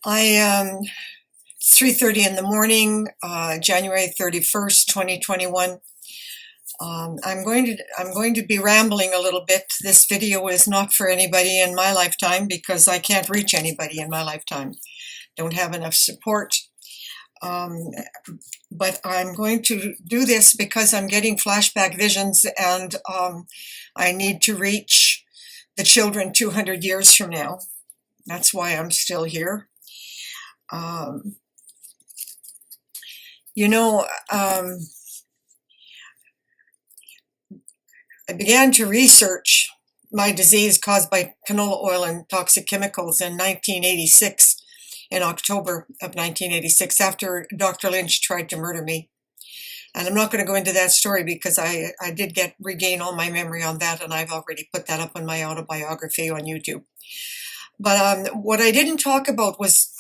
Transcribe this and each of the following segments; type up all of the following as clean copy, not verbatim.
It's 3:30 in the morning, January 31st, 2021. I'm going to be rambling a little bit. This video is not for anybody in my lifetime because I can't reach anybody in my lifetime. Don't have enough support. But I'm going to do this because I'm getting flashback visions, and I need to reach the children 200 years from now. That's why I'm still here. I began to research my disease caused by canola oil and toxic chemicals in 1986, in October of 1986, after Dr. Lynch tried to murder me. And I'm not going to go into that story because I did regain all my memory on that, and I've already put that up in my autobiography on YouTube. But what I didn't talk about was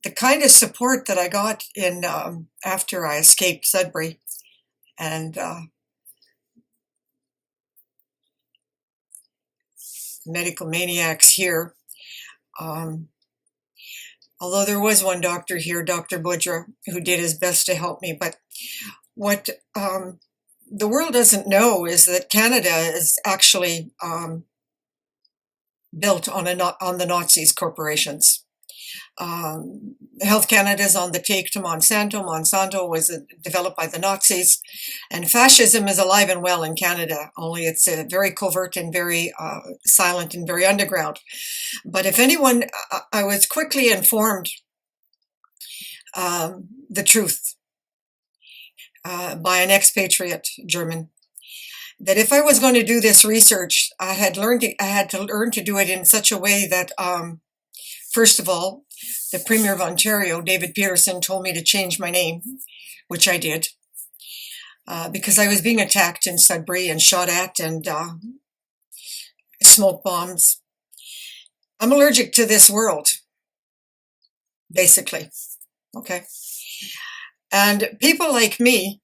the kind of support that I got in after I escaped Sudbury, and medical maniacs here. Although there was one doctor here, Dr. Budra, who did his best to help me. But what the world doesn't know is that Canada is actually built on the Nazis' corporations. Health Canada is on the take to Monsanto. Monsanto was developed by the Nazis, and fascism is alive and well in Canada, only it's very covert and very silent and very underground. But if anyone, I was quickly informed the truth by an expatriate German, that if I was going to do this research, I had to learn to do it in such a way that, first of all, the Premier of Ontario, David Peterson, told me to change my name, which I did, because I was being attacked in Sudbury and shot at, and smoke bombs. I'm allergic to this world, basically. Okay. And people like me,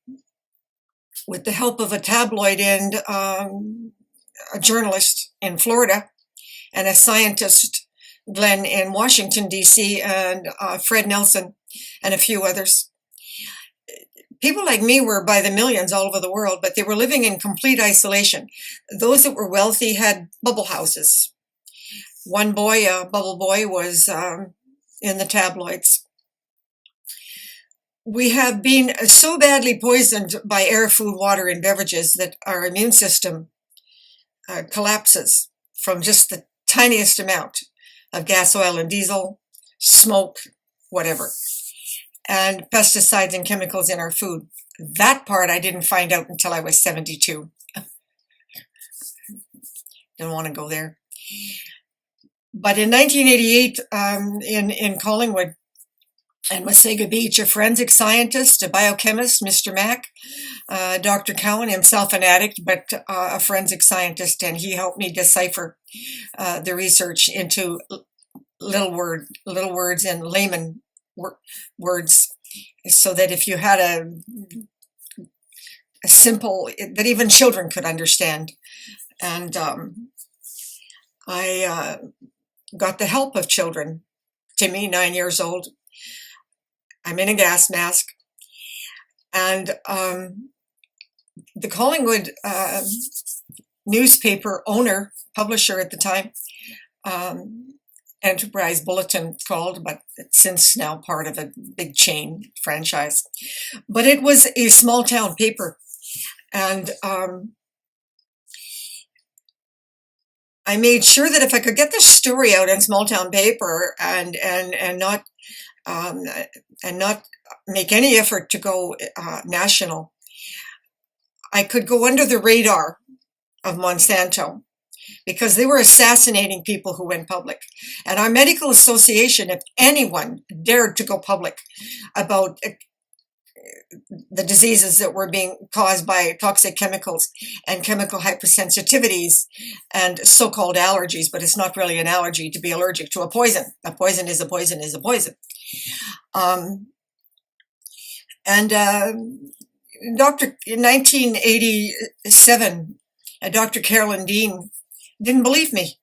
with the help of a tabloid and a journalist in Florida and a scientist, Glenn, in Washington, D.C., and Fred Nelson, and a few others. People like me were by the millions all over the world, but they were living in complete isolation. Those that were wealthy had bubble houses. One boy, a bubble boy, was in the tabloids. We have been so badly poisoned by air, food, water, and beverages that our immune system collapses from just the tiniest amount of gas, oil, and diesel, smoke, whatever, and pesticides and chemicals in our food. That part I didn't find out until I was 72. Don't want to go there. But in 1988, in Collingwood and Wasaga Beach, a forensic scientist, a biochemist, Mr. Mack, Dr. Cowan, himself an addict, but a forensic scientist, and he helped me decipher the research into little words and layman words, so that if you had a simple, that even children could understand. And I got the help of children. Timmy, 9 years old. I'm in a gas mask. And the Collingwood newspaper owner, publisher at the time, Enterprise Bulletin called, but it's since now part of a big chain franchise. But it was a small town paper. And I made sure that if I could get this story out in small town paper and not make any effort to go national, I could go under the radar of Monsanto, because they were assassinating people who went public. And our medical association, if anyone dared to go public about the diseases that were being caused by toxic chemicals and chemical hypersensitivities and so-called allergies, but it's not really an allergy to be allergic to a poison. A poison is a poison is a poison. In 1987, Dr. Carolyn Dean didn't believe me.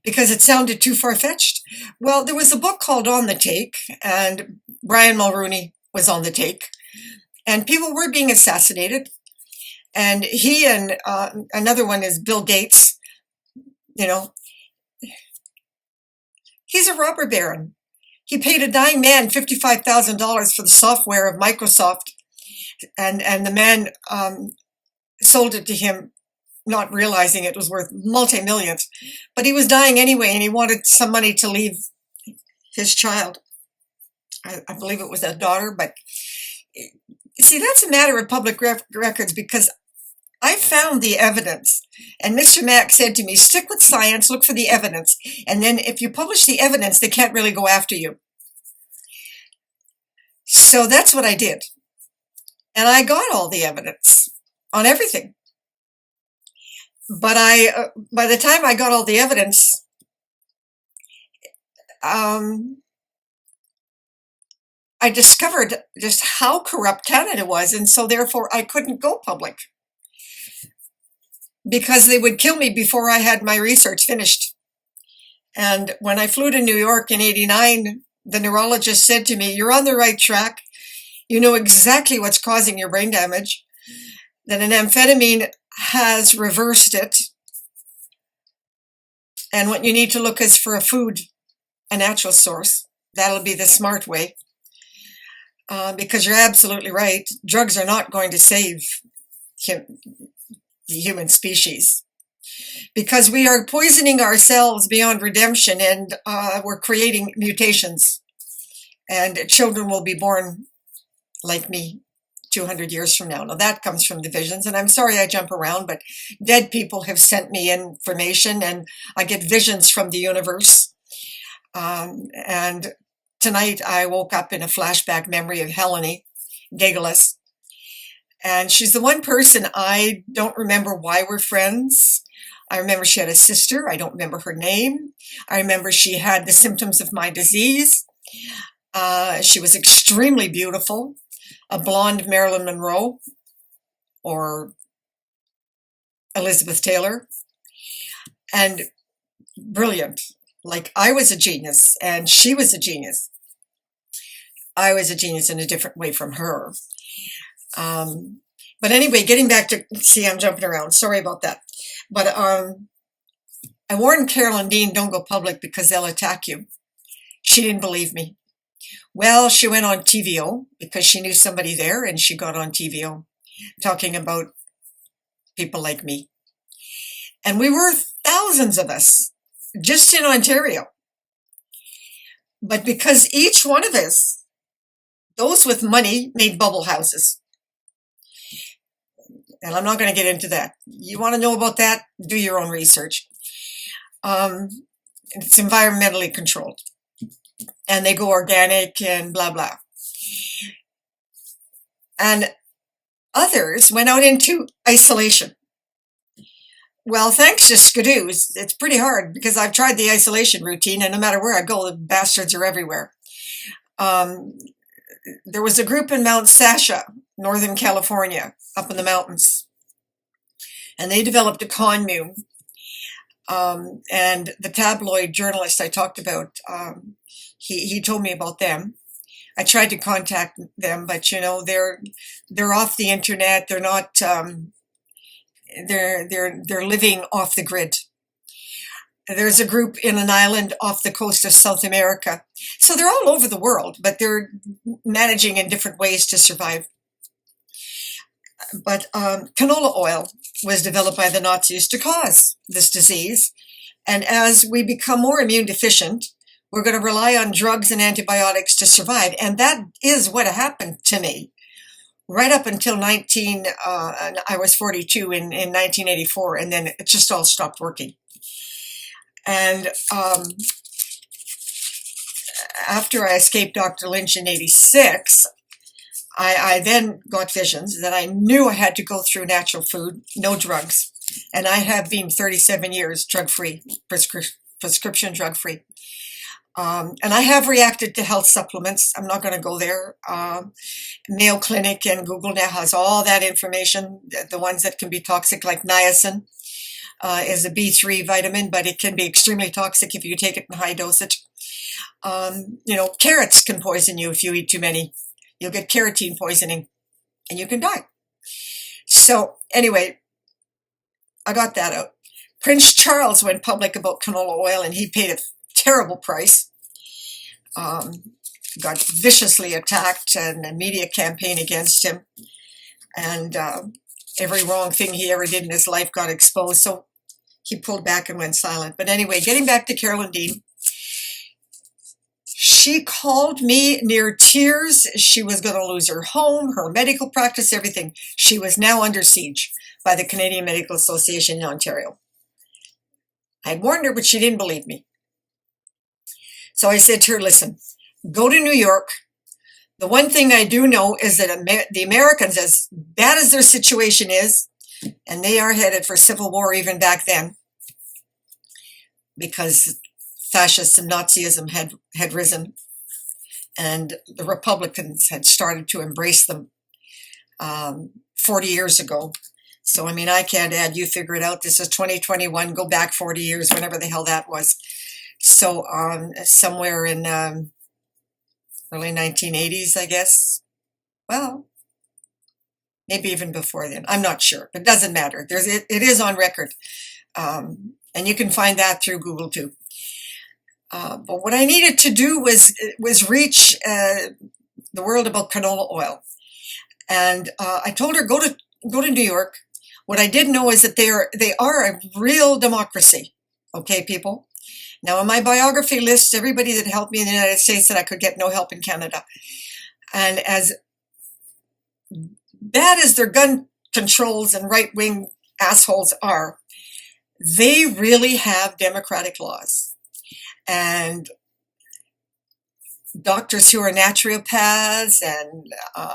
because it sounded too far-fetched. Well, there was a book called On the Take, and Brian Mulroney was on the take, and people were being assassinated. And he and another one is Bill Gates. You know, he's a robber baron. He paid a dying man $55,000 for the software of Microsoft, and the man sold it to him, not realizing it was worth multi-millions. But he was dying anyway, and he wanted some money to leave his child. I believe it was a daughter, but see, that's a matter of public records, because I found the evidence. And Mr. Mack said to me, stick with science, look for the evidence. And then if you publish the evidence, they can't really go after you. So that's what I did. And I got all the evidence on everything. But by the time I got all the evidence, I discovered just how corrupt Canada was. And so therefore I couldn't go public, because they would kill me before I had my research finished. And when I flew to New York in '89, the neurologist said to me, you're on the right track. You know exactly what's causing your brain damage, that an amphetamine has reversed it. And what you need to look is for a food, a natural source. That'll be the smart way. Because you're absolutely right. Drugs are not going to save the human species, because we are poisoning ourselves beyond redemption, and we're creating mutations, and children will be born like me 200 years from now. Now that comes from the visions, and I'm sorry I jump around, but dead people have sent me information, and I get visions from the universe. And tonight I woke up in a flashback memory of Helene Gegelis. And she's the one person I don't remember why we're friends. I remember she had a sister. I don't remember her name. I remember she had the symptoms of my disease. She was extremely beautiful, a blonde Marilyn Monroe or Elizabeth Taylor, and brilliant. Like, I was a genius and she was a genius. I was a genius in a different way from her. But anyway, getting back to, see, I'm jumping around. Sorry about that. But I warned Carolyn Dean, don't go public because they'll attack you. She didn't believe me. Well, she went on TVO because she knew somebody there, and she got on TVO talking about people like me. And we were thousands of us just in Ontario. But because each one of us, those with money, made bubble houses. And I'm not going to get into that. You want to know about that? Do your own research. It's environmentally controlled. And they go organic and blah, blah. And others went out into isolation. Well, thanks to Skidoos, it's pretty hard, because I've tried the isolation routine, and no matter where I go, the bastards are everywhere. There was a group in Mount Sasha, Northern California, up in the mountains, and they developed a commune. And the tabloid journalist I talked about, he told me about them. I tried to contact them, but you know, they're off the internet. They're not. They're living off the grid. There's a group in an island off the coast of South America. So they're all over the world, but they're managing in different ways to survive. But canola oil was developed by the Nazis to cause this disease. And as we become more immune deficient, we're going to rely on drugs and antibiotics to survive. And that is what happened to me. Right up until I was 42 in 1984, and then it just all stopped working. And after I escaped Dr. Lynch in '86, I then got visions that I knew I had to go through natural food, no drugs. And I have been 37 years drug-free, prescription drug-free. And I have reacted to health supplements. I'm not going to go there. Mayo Clinic and Google now has all that information, the ones that can be toxic, like niacin. is a B3 vitamin, but it can be extremely toxic if you take it in high dosage. Carrots can poison you if you eat too many. You'll get carotene poisoning and you can die. So anyway, I got that out. Prince Charles went public about canola oil and he paid a terrible price. Got viciously attacked and a media campaign against him. And every wrong thing he ever did in his life got exposed. So he pulled back and went silent. But anyway, getting back to Carolyn Dean. She called me near tears. She was going to lose her home, her medical practice, everything. She was now under siege by the Canadian Medical Association in Ontario. I had warned her, but she didn't believe me. So I said to her, listen, go to New York. The one thing I do know is that the Americans, as bad as their situation is, and they are headed for civil war even back then, because fascists and Nazism had risen, and the Republicans had started to embrace them 40 years ago. So, I mean, I can't add, you figure it out. This is 2021, go back 40 years, whenever the hell that was. So, somewhere in early 1980s, I guess. Well, maybe even before then. I'm not sure, but it doesn't matter. It is on record. And you can find that through Google too. But what I needed to do was reach the world about canola oil. And I told her, go to New York. What I did know is that they are a real democracy. Okay, people? Now, in my biography lists everybody that helped me in the United States that I could get no help in Canada. And as bad as their gun controls and right-wing assholes are, they really have democratic laws. And doctors who are naturopaths and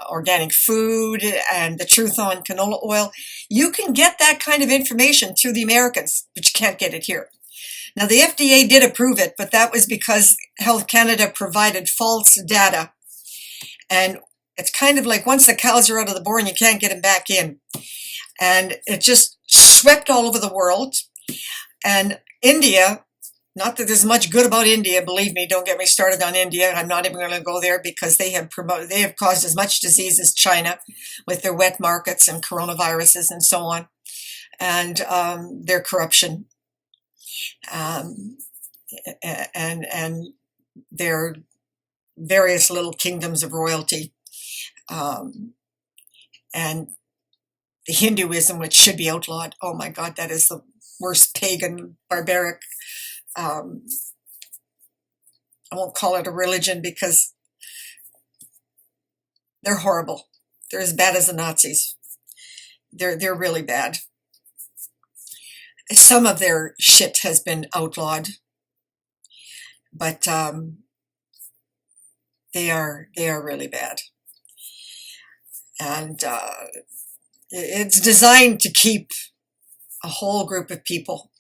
organic food and the truth on canola oil, you can get that kind of information through the Americans, but you can't get it here. Now, the FDA did approve it, but that was because Health Canada provided false data. And it's kind of like once the cows are out of the barn, you can't get them back in. And it just swept all over the world. And India, not that there's much good about India, believe me, don't get me started on India. I'm not even going to go there because they have caused as much disease as China with their wet markets and coronaviruses and so on, and their corruption. And their various little kingdoms of royalty, and the Hinduism, which should be outlawed. Oh my God, that is the worst pagan, barbaric. I won't call it a religion because they're horrible. They're as bad as the Nazis. They're really bad. Some of their shit has been outlawed, but they are really bad. And it's designed to keep a whole group of people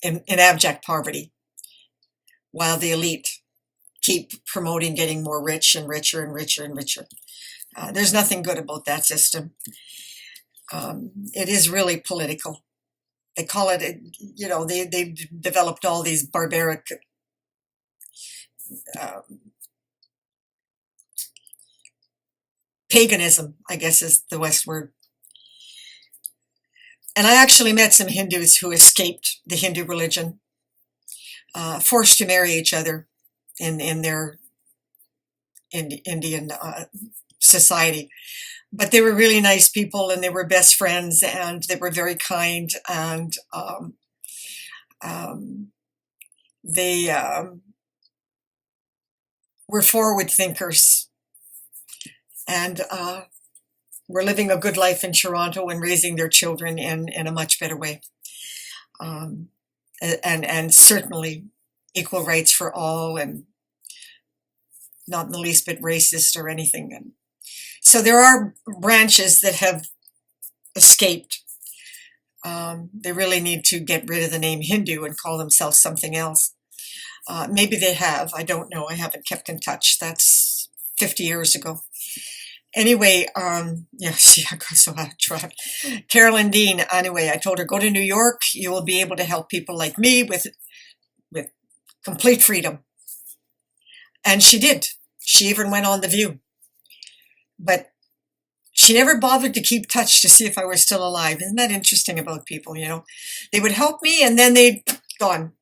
in abject poverty, while the elite keep promoting getting more rich and richer and richer and richer. There's nothing good about that system. It is really political. They call it, they've developed all these barbaric paganism, I guess is the West word. And I actually met some Hindus who escaped the Hindu religion, forced to marry each other in their Indian society. But they were really nice people, and they were best friends, and they were very kind, and they were forward thinkers, and were living a good life in Toronto and raising their children in a much better way, and certainly equal rights for all, and not in the least bit racist or anything. And so there are branches that have escaped. They really need to get rid of the name Hindu and call themselves something else. Maybe they have. I don't know. I haven't kept in touch. That's 50 years ago. Anyway, yeah, see, I got so out of track. Carolyn Dean, anyway, I told her, go to New York, you will be able to help people like me with complete freedom. And she did. She even went on The View. But she never bothered to keep touch to see if I was still alive. Isn't that interesting about people, you know? They would help me and then they'd gone.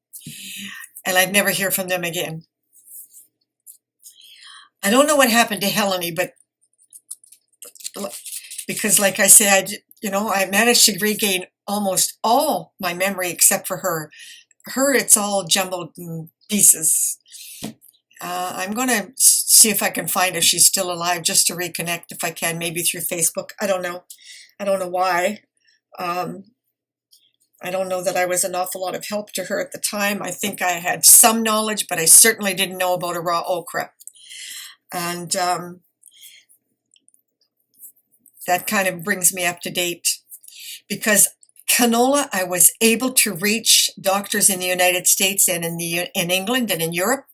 And I'd never hear from them again. I don't know what happened to Helene, but because like I said, you know, I managed to regain almost all my memory except for her. Her, it's all jumbled in pieces. I'm going to see if I can find if she's still alive, just to reconnect if I can, maybe through Facebook. I don't know. I don't know why. I don't know that I was an awful lot of help to her at the time. I think I had some knowledge, but I certainly didn't know about a raw okra. And that kind of brings me up to date. Because canola, I was able to reach doctors in the United States and in England and in Europe.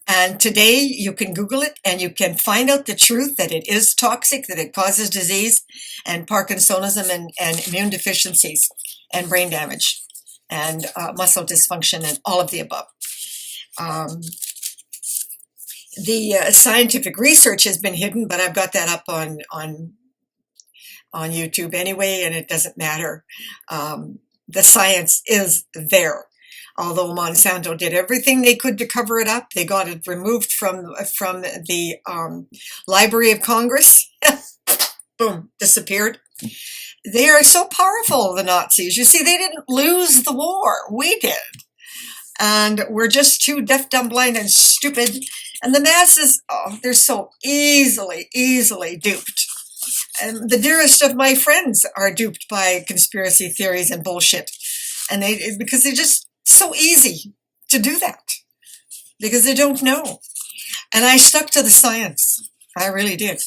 And today you can Google it and you can find out the truth that it is toxic, that it causes disease and Parkinsonism and immune deficiencies and brain damage and muscle dysfunction and all of the above. The scientific research has been hidden, but I've got that up on YouTube anyway, and it doesn't matter. The science is there. Although Monsanto did everything they could to cover it up, they got it removed from the Library of Congress. Boom, disappeared. They are so powerful, the Nazis. You see, they didn't lose the war. We did. And we're just too deaf, dumb, blind, and stupid. And the masses, oh, they're so easily duped. And the dearest of my friends are duped by conspiracy theories and bullshit. And because they're just so easy to do that. Because they don't know. And I stuck to the science. I really did.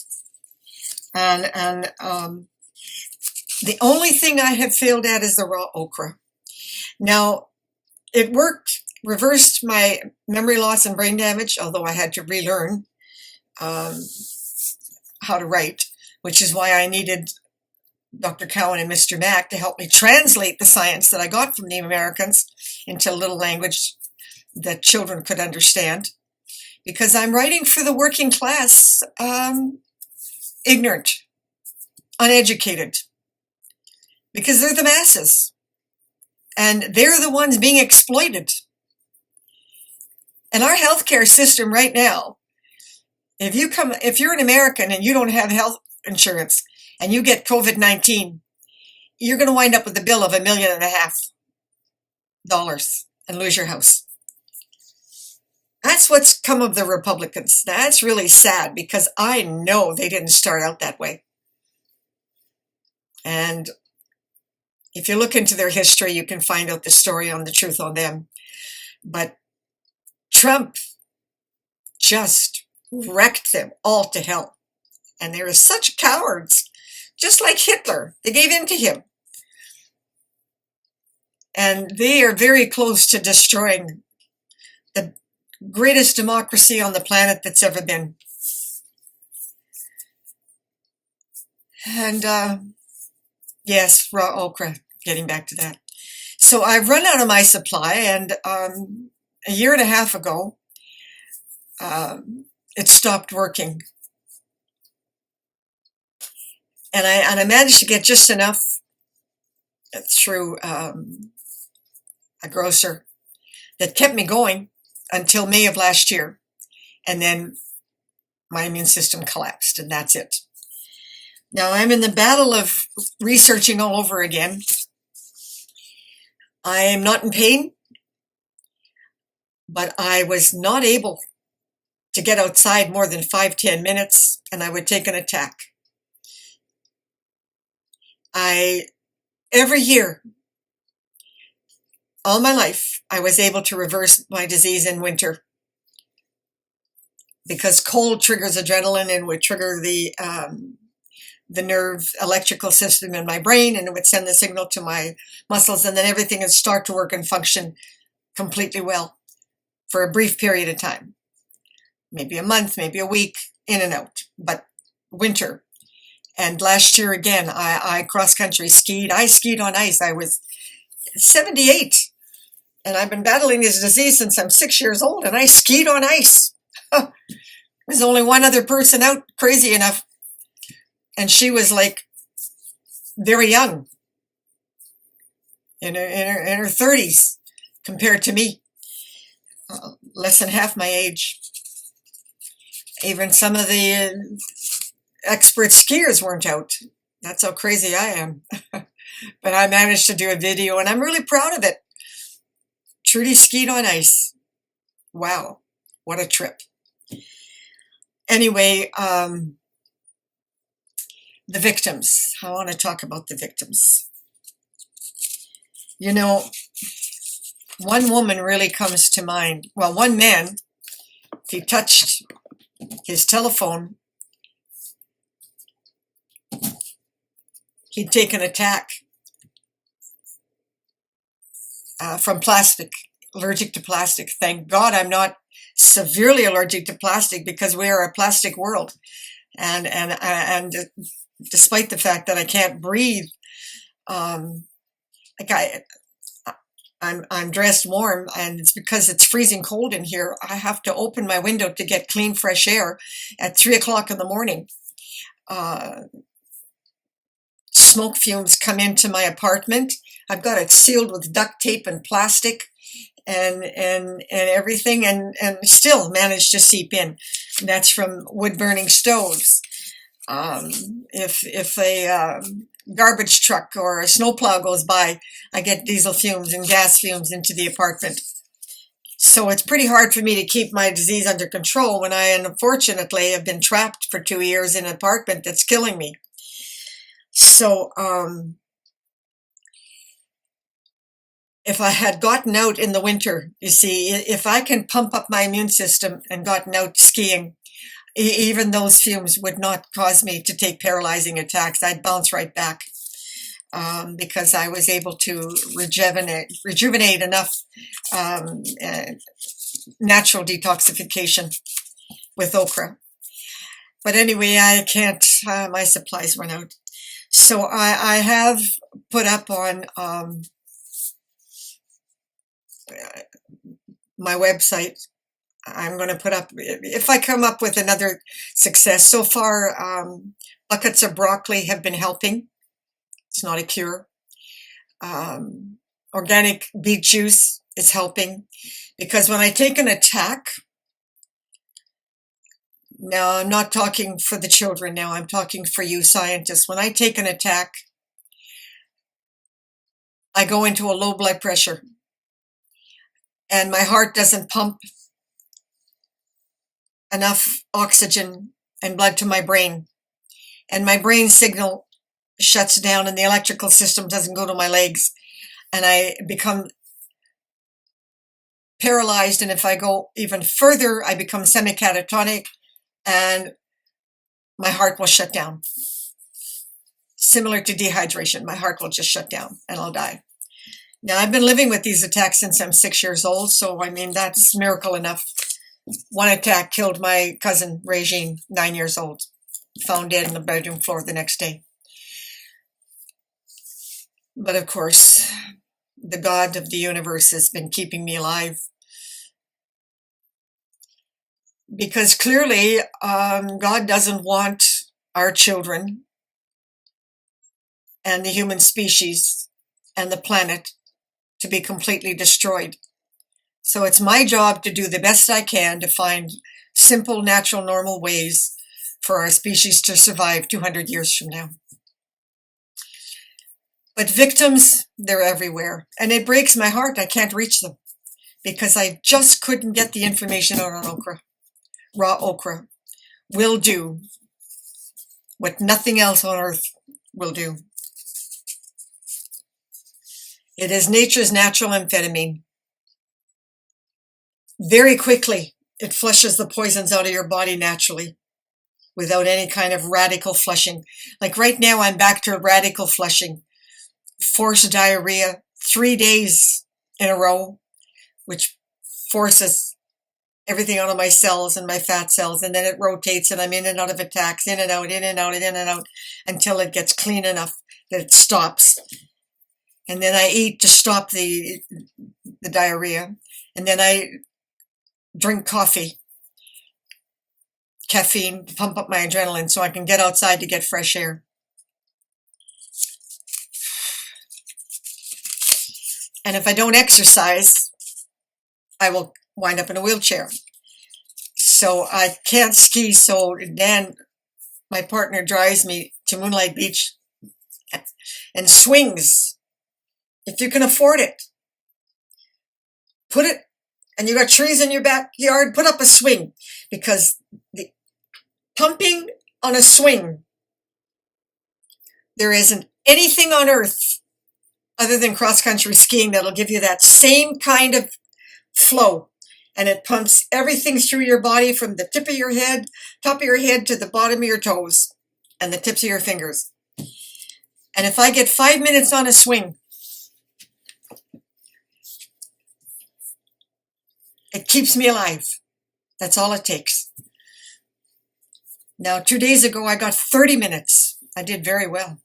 And the only thing I have failed at is the raw okra. Now, it worked, reversed my memory loss and brain damage, although I had to relearn how to write, which is why I needed Dr. Cowan and Mr. Mack to help me translate the science that I got from the Americans into a little language that children could understand. Because I'm writing for the working class, ignorant, uneducated. Because they're the masses. And they're the ones being exploited. And our healthcare system right now, if you're an American and you don't have health insurance and you get COVID-19, you're going to wind up with a bill of $1.5 million and lose your house. That's what's come of the Republicans. That's really sad because I know they didn't start out that way. And if you look into their history, you can find out the story on the truth on them. But Trump just wrecked them all to hell. And they were such cowards, just like Hitler. They gave in to him. And they are very close to destroying the greatest democracy on the planet that's ever been. And yes, raw okra, getting back to that. So I've run out of my supply, and a year and a half ago, it stopped working. And I managed to get just enough through a grocer that kept me going until May of last year. And then my immune system collapsed, and that's it. Now I'm in the battle of researching all over again. I am not in pain, but I was not able to get outside more than 5-10 minutes, and I would take an attack. Every year, all my life, I was able to reverse my disease in winter because cold triggers adrenaline and would trigger the nerve electrical system in my brain, and it would send the signal to my muscles, and then everything would start to work and function completely well for a brief period of time. Maybe a month, maybe a week, in and out. But winter. And last year again, I cross-country skied. I skied on ice. I was 78, and I've been battling this disease since I'm 6 years old, and I skied on ice. There's only one other person out crazy enough, and she was like very young, in her 30s, compared to me, less than half my age. Even some of the expert skiers weren't out. That's how crazy I am. But I managed to do a video, and I'm really proud of it. Trudy skied on ice. Wow, what a trip. Anyway, the victims. I want to talk about the victims. You know, one woman really comes to mind. Well, one man, if he touched his telephone, he'd take an attack from plastic, allergic to plastic. Thank God I'm not severely allergic to plastic, because we are a plastic world. And despite the fact that I can't breathe, like I'm dressed warm, and it's because it's freezing cold in here. I have to open my window to get clean, fresh air at 3 o'clock in the morning. Smoke fumes come into my apartment. I've got it sealed with duct tape and plastic and everything, and still manage to seep in. And that's from wood burning stoves. If a garbage truck or a snowplow goes by, I get diesel fumes and gas fumes into the apartment. So it's pretty hard for me to keep my disease under control when I, unfortunately, have been trapped for 2 years in an apartment that's killing me. So if I had gotten out in the winter, you see, if I can pump up my immune system and gotten out skiing, even those fumes would not cause me to take paralyzing attacks. I'd bounce right back, because I was able to rejuvenate enough natural detoxification with okra. But anyway, I can't, my supplies run out. So I have put up on my website, I'm going to put up, if I come up with another success. So far, buckets of broccoli have been helping. It's not a cure. Organic beet juice is helping, because when I take an attack, now I'm not talking for the children now, I'm talking for you scientists. When I take an attack, I go into a low blood pressure, and my heart doesn't pump enough oxygen and blood to my brain, and my brain signal shuts down, and the electrical system doesn't go to my legs, and I become paralyzed. And if I go even further, I become semi-catatonic, and my heart will shut down. Similar to dehydration, my heart will just shut down and I'll die. Now, I've been living with these attacks since I'm 6 years old, so I mean, that's miracle enough. One attack killed my cousin, Regine, 9 years old, found dead on the bedroom floor the next day. But of course, the God of the universe has been keeping me alive. Because clearly, God doesn't want our children and the human species and the planet to be completely destroyed. So it's my job to do the best I can to find simple, natural, normal ways for our species to survive 200 years from now. But victims, they're everywhere. And it breaks my heart I can't reach them, because I just couldn't get the information out on okra. Raw okra will do what nothing else on earth will do. It is nature's natural amphetamine. Very quickly, it flushes the poisons out of your body naturally, without any kind of radical flushing. Like right now, I'm back to radical flushing. Forced diarrhea, 3 days in a row, which forces everything out of my cells and my fat cells, and then it rotates and I'm in and out of attacks, in and out, in and out, in and out, until it gets clean enough that it stops. And then I eat to stop the diarrhea, and then I drink coffee, caffeine, to pump up my adrenaline so I can get outside to get fresh air. And if I don't exercise, I will wind up in a wheelchair. So I can't ski, so Dan, my partner, drives me to Moonlight Beach and swings. If you can afford it, put it, and you got trees in your backyard, put up a swing, because the pumping on a swing, there isn't anything on earth other than cross-country skiing that'll give you that same kind of flow. And it pumps everything through your body from the tip of your head, top of your head, to the bottom of your toes and the tips of your fingers. And if I get 5 minutes on a swing, it keeps me alive. That's all it takes. Now, 2 days ago, I got 30 minutes. I did very well.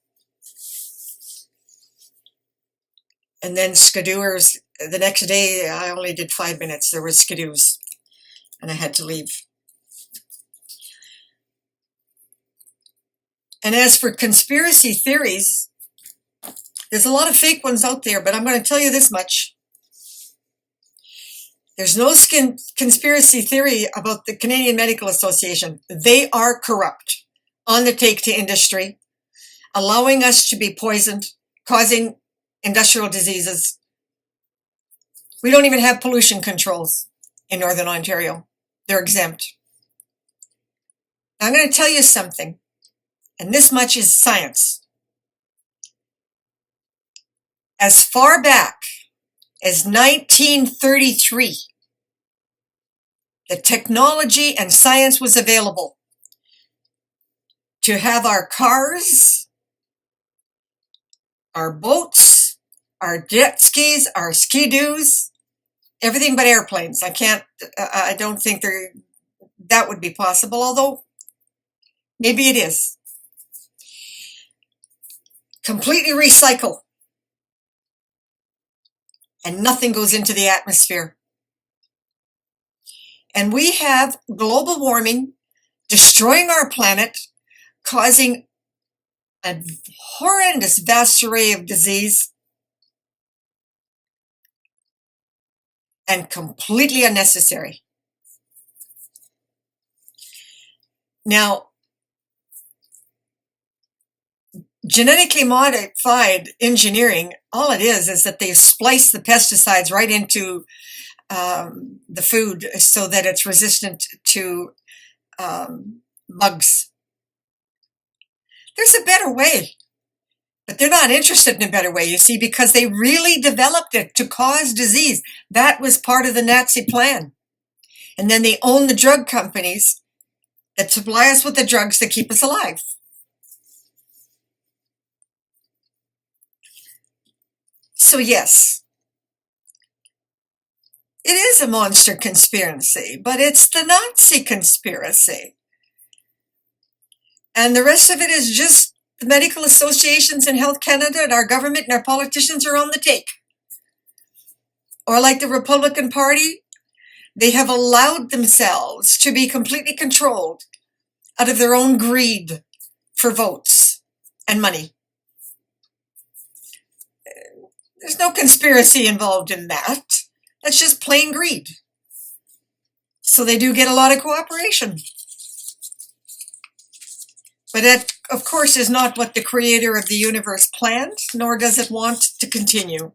And then skidoers, the next day, I only did 5 minutes. There were skidoos, and I had to leave. And as for conspiracy theories, there's a lot of fake ones out there, but I'm going to tell you this much. There's no conspiracy theory about the Canadian Medical Association. They are corrupt, on the take to industry, allowing us to be poisoned, causing industrial diseases. We don't even have pollution controls in Northern Ontario. They're exempt. Now, I'm going to tell you something, and this much is science. As far back as 1933, the technology and science was available to have our cars, our boats, our jet skis, our ski-doos, everything but airplanes. I don't think that would be possible, although maybe it is. Completely recycle. And nothing goes into the atmosphere. And we have global warming destroying our planet, causing a horrendous vast array of disease, and completely unnecessary. Now, genetically modified engineering, all it is that they splice the pesticides right into the food so that it's resistant to bugs. There's a better way, but they're not interested in a better way, you see, because they really developed it to cause disease. That was part of the Nazi plan. And then they own the drug companies that supply us with the drugs that keep us alive. So yes, it is a monster conspiracy, but it's the Nazi conspiracy. And the rest of it is just the medical associations in Health Canada and our government and our politicians are on the take. Or like the Republican Party, they have allowed themselves to be completely controlled out of their own greed for votes and money. There's no conspiracy involved in that. That's just plain greed. So they do get a lot of cooperation. But that, of course, is not what the creator of the universe planned, nor does it want to continue.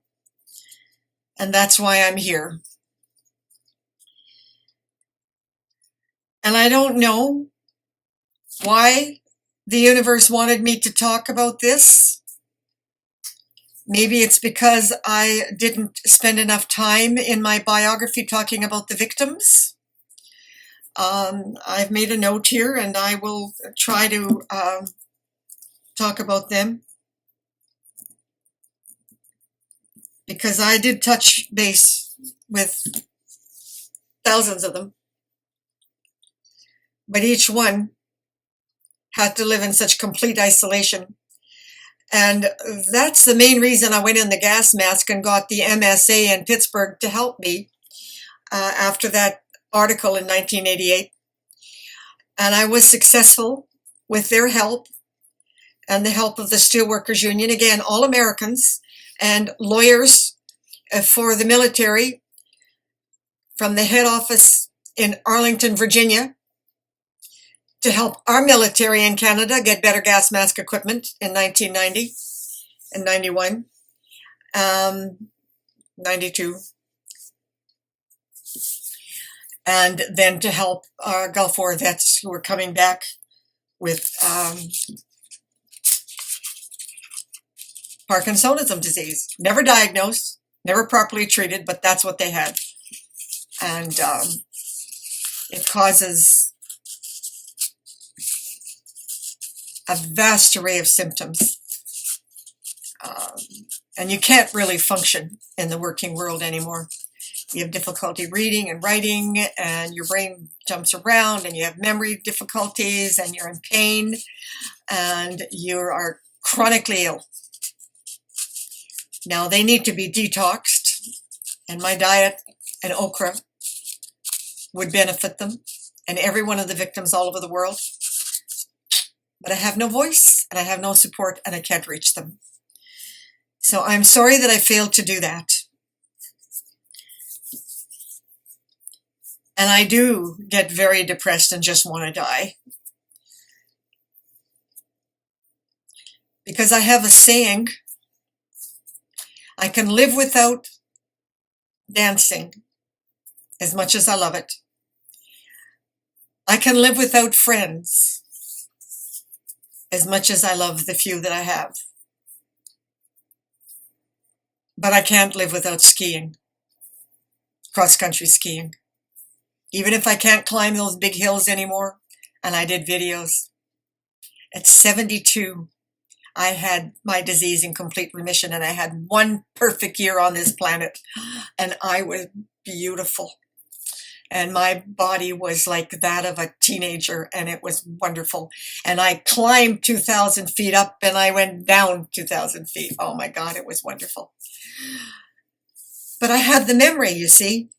And that's why I'm here. And I don't know why the universe wanted me to talk about this. Maybe it's because I didn't spend enough time in my biography talking about the victims. I've made a note here, and I will try to talk about them, because I did touch base with thousands of them. but each one had to live in such complete isolation. And that's the main reason I went in the gas mask and got the MSA in Pittsburgh to help me after that article in 1988. And I was successful with their help and the help of the Steelworkers Union, again, all Americans, and lawyers for the military from the head office in Arlington, Virginia, to help our military in Canada get better gas mask equipment in 1990 and 91, 92. And then to help our Gulf War vets who were coming back with Parkinsonism disease. Never diagnosed, never properly treated, but that's what they had. And it causes a vast array of symptoms. And you can't really function in the working world anymore. You have difficulty reading and writing, and your brain jumps around, and you have memory difficulties, and you're in pain, and you are chronically ill. Now, they need to be detoxed, and my diet and okra would benefit them, and every one of the victims all over the world. But I have no voice, and I have no support, and I can't reach them. So I'm sorry that I failed to do that. And I do get very depressed and just want to die. Because I have a saying, I can live without dancing as much as I love it. I can live without friends as much as I love the few that I have. But I can't live without skiing, cross-country skiing. Even if I can't climb those big hills anymore, and I did videos. At 72, I had my disease in complete remission, and I had one perfect year on this planet, and I was beautiful. And my body was like that of a teenager, and it was wonderful. And I climbed 2,000 feet up, and I went down 2,000 feet. Oh my God, it was wonderful. But I had the memory, you see.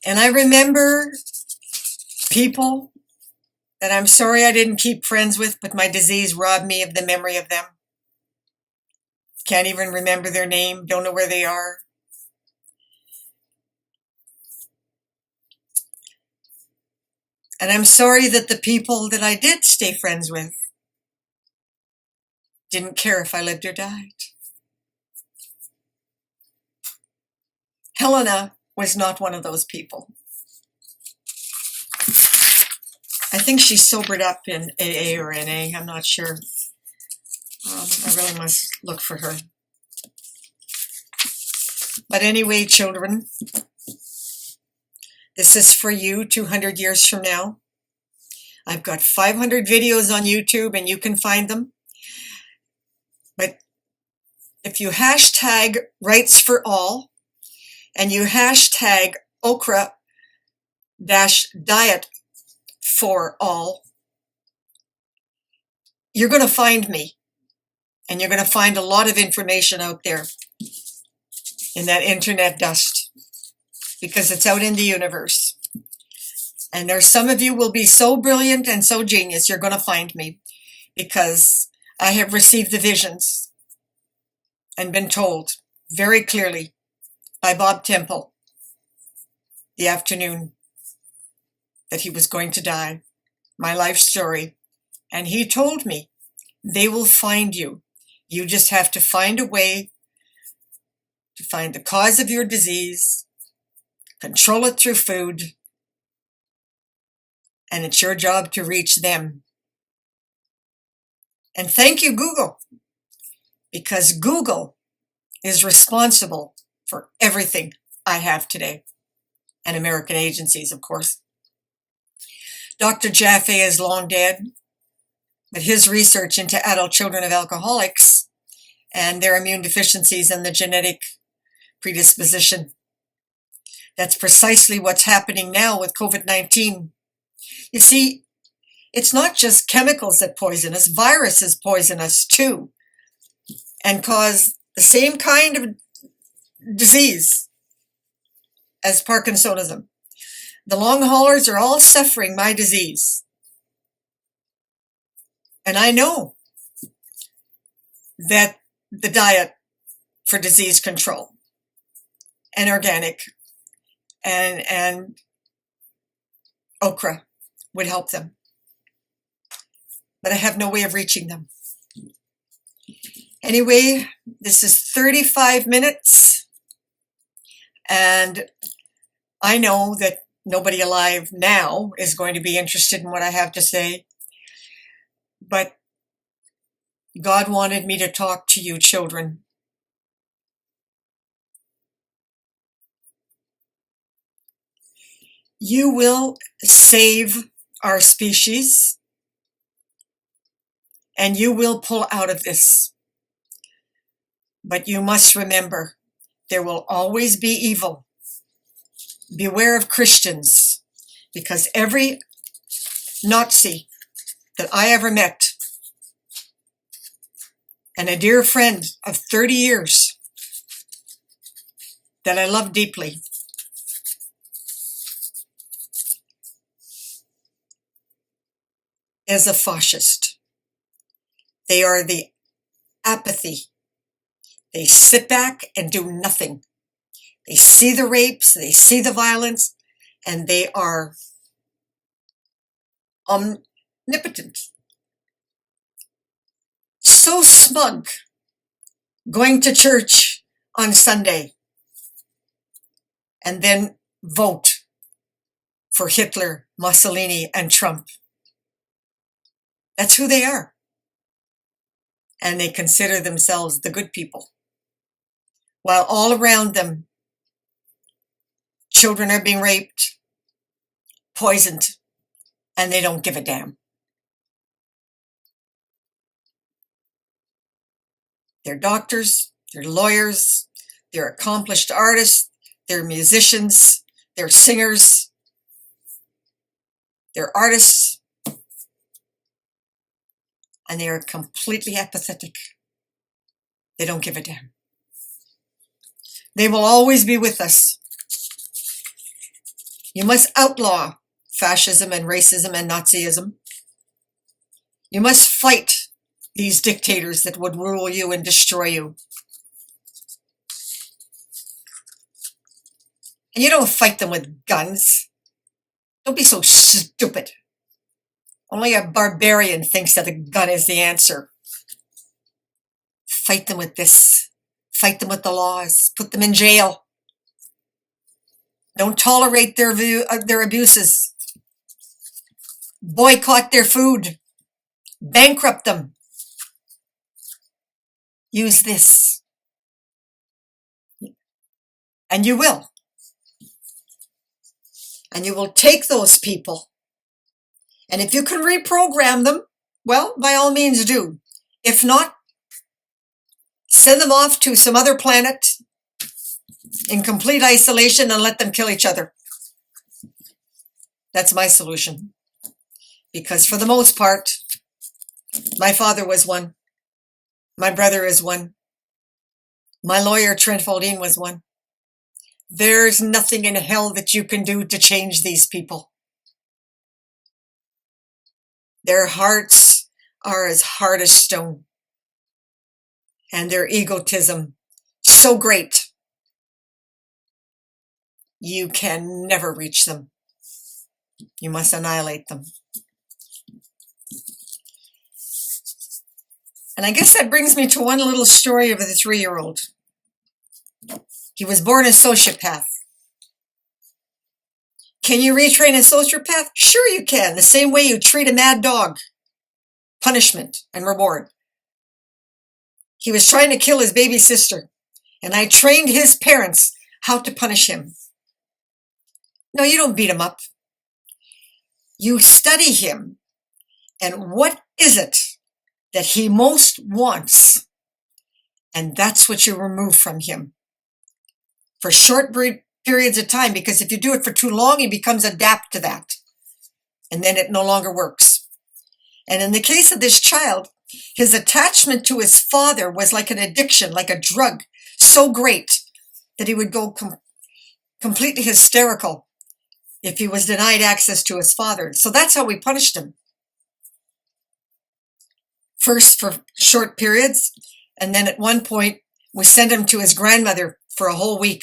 And I remember people that I'm sorry I didn't keep friends with, but my disease robbed me of the memory of them. Can't even remember their name, don't know where they are. And I'm sorry that the people that I did stay friends with didn't care if I lived or died. Helena was not one of those people. I think she sobered up in AA or NA, I'm not sure. I really must look for her. But anyway, children, this is for you 200 years from now. I've got 500 videos on YouTube, and you can find them. But if you hashtag rights for all, and you hashtag okra-diet for all, you're going to find me. And you're going to find a lot of information out there in that internet dust, because it's out in the universe. And there's some of you will be so brilliant and so genius, you're going to find me, because I have received the visions and been told very clearly by Bob Temple the afternoon that he was going to die, my life story. And he told me, they will find you. You just have to find a way to find the cause of your disease, control it through food, and it's your job to reach them. And thank you, Google, because Google is responsible for everything I have today, and American agencies, of course. Dr. Jaffe is long dead, but his research into adult children of alcoholics and their immune deficiencies and the genetic predisposition That's precisely what's happening now with COVID-19. You see, it's not just chemicals that poison us, viruses poison us too, and cause the same kind of disease as Parkinsonism. The long haulers are all suffering my disease. And I know that the diet for disease control and organic and okra would help them. But I have no way of reaching them. Anyway, this is 35 minutes, and I know that nobody alive now is going to be interested in what I have to say, but God wanted me to talk to you children. You will save our species, and you will pull out of this. But you must remember, there will always be evil. Beware of Christians, because every Nazi that I ever met, and a dear friend of 30 years that I love deeply, is a fascist. They are the apathy. They sit back and do nothing. They see the rapes, they see the violence, and they are omnipotent. So smug, going to church on Sunday, and then vote for Hitler, Mussolini, and Trump. That's who they are. And they consider themselves the good people. While all around them, children are being raped, poisoned, and they don't give a damn. They're doctors, they're lawyers, they're accomplished artists, they're musicians, they're singers, they're artists, and they are completely apathetic. They don't give a damn. They will always be with us. You must outlaw fascism and racism and Nazism. You must fight these dictators that would rule you and destroy you. And you don't fight them with guns. Don't be so stupid. Only a barbarian thinks that a gun is the answer. Fight them with this. Fight them with the laws. Put them in jail. Don't tolerate their abuses. Boycott their food. Bankrupt them. Use this. And you will. And you will take those people. And if you can reprogram them, well, by all means do. If not, send them off to some other planet in complete isolation and let them kill each other. That's my solution. Because for the most part, my father was one. My brother is one. My lawyer, Trent Faldine, was one. There's nothing in hell that you can do to change these people. Their hearts are as hard as stone. And their egotism so great, you can never reach them. You must annihilate them. And I guess that brings me to one little story of the 3-year-old. He was born a sociopath. Can you retrain a sociopath? Sure you can, the same way you treat a mad dog. Punishment and reward. He was trying to kill his baby sister, and I trained his parents how to punish him. No, you don't beat him up. You study him, and what is it that he most wants? And that's what you remove from him. For short periods of time, because if you do it for too long, he becomes adapt to that. And then it no longer works. And in the case of this child, his attachment to his father was like an addiction, like a drug, so great that he would go completely hysterical if he was denied access to his father. So that's how we punished him. First for short periods, and then at one point we sent him to his grandmother for a whole week.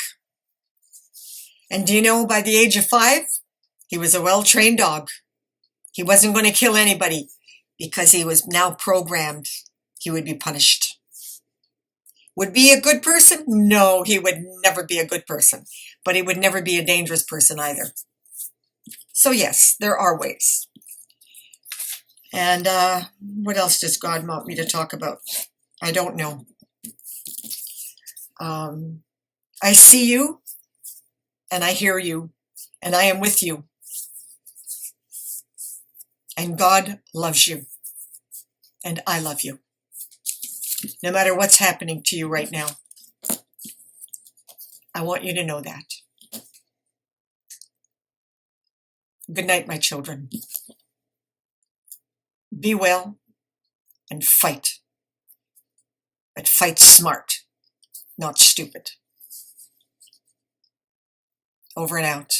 And do you know, by the age of 5, he was a well-trained dog. He wasn't going to kill anybody because he was now programmed he would be punished. Would be a good person? No, he would never be a good person, but he would never be a dangerous person either. So yes, there are ways. And what else does God want me to talk about? I don't know. I see you, and I hear you, and I am with you. And God loves you, and I love you. No matter what's happening to you right now, I want you to know that. Good night, my children. Be well and fight. But fight smart, not stupid. Over and out.